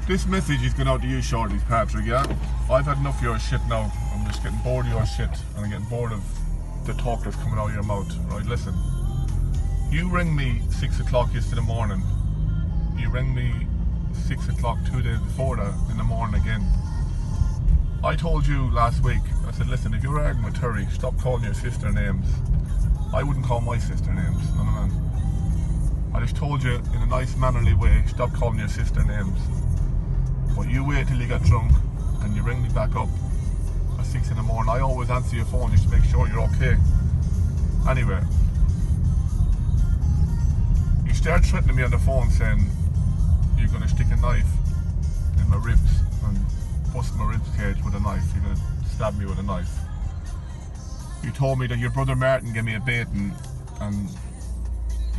This message is going out to you, shorties, Patrick, yeah? I've had enough of your shit now. I'm just getting bored of your shit, and I'm getting bored of the talk that's coming out of your mouth. Right, listen. You rang me 6 o'clock yesterday morning. You rang me 6 o'clock 2 days before that in the morning again. I told you last week, I said, listen, if you're arguing with Terry, stop calling your sister names. I wouldn't call my sister names, no, no, no. I just told you in a nice mannerly way, stop calling your sister names. But you wait till you get drunk and you ring me back up at 6 in the morning. I always answer your phone just to make sure you're okay. Anyway, you start threatening me on the phone saying you're going to stick a knife in my ribs and bust my ribs cage with a knife. You're going to stab me with a knife. You told me that your brother Martin gave me a baiting and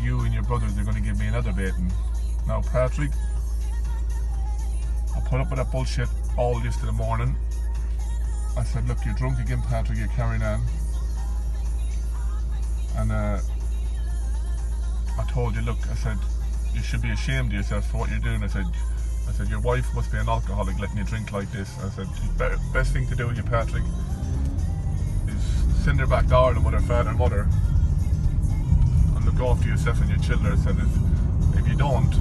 you and your brothers are going to give me another baiting. Now, Patrick, I put up with that bullshit all yesterday morning. I said, look, you're drunk again, Patrick, you're carrying on. And I told you, look, I said, you should be ashamed of yourself for what you're doing. I said, your wife must be an alcoholic letting you drink like this. I said, the best thing to do with you, Patrick, is send her back to Ireland with her father and mother and look after yourself and your children. I said, if you don't,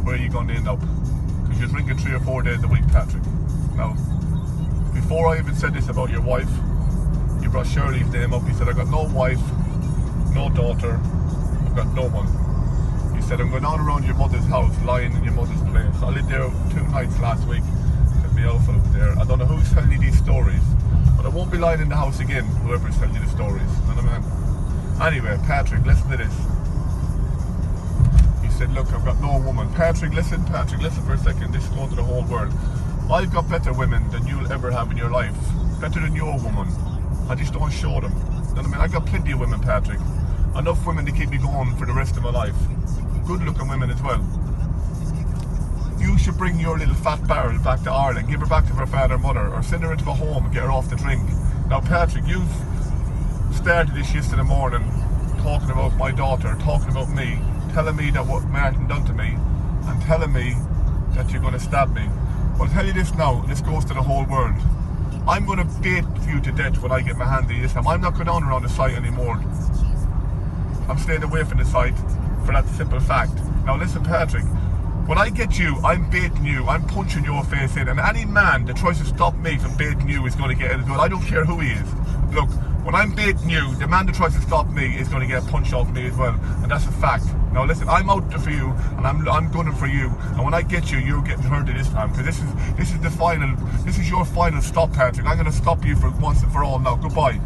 where are you going to end up? Because you're drinking 3 or 4 days a week, Patrick. Now, before I even said this about your wife, you brought Shirley's name up. You said, I got no wife, no daughter, I've got no one. You said, I'm going on around your mother's house, lying in your mother's place. I lived there 2 nights last week, and my outfit was there. I don't know who's telling you these stories, but I won't be lying in the house again, whoever's telling you the stories. You know what I mean? Anyway, Patrick, listen to this. You said, look, I've got no woman. Patrick, listen for a second. This is going to the whole world. I've got better women than you'll ever have in your life. Better than your woman. I just don't show them. You know what I mean? I've got plenty of women, Patrick. Enough women to keep me going for the rest of my life. Good looking women as well. You should bring your little fat barrel back to Ireland, give her back to her father and mother, or send her into a home and get her off the drink. Now, Patrick, you've started this yesterday morning talking about my daughter, talking about me, telling me that what Martin done to me, and telling me that you're going to stab me. I'll tell you this now, and this goes to the whole world. I'm going to bait you to death when I get my hand on you this time. I'm not going on around the site anymore. I'm staying away from the site for that simple fact. Now listen, Patrick, when I get you, I'm baiting you, I'm punching your face in, and any man that tries to stop me from baiting you is going to get it as well. I don't care who he is. Look, when I'm baiting you, the man that tries to stop me is going to get punched off me as well, and that's a fact. Now listen, I'm out there for you, and I'm gunning for you, and when I get you, you're getting hurt this time, because this is your final stop, Patrick. I'm going to stop you for once and for all now. Goodbye.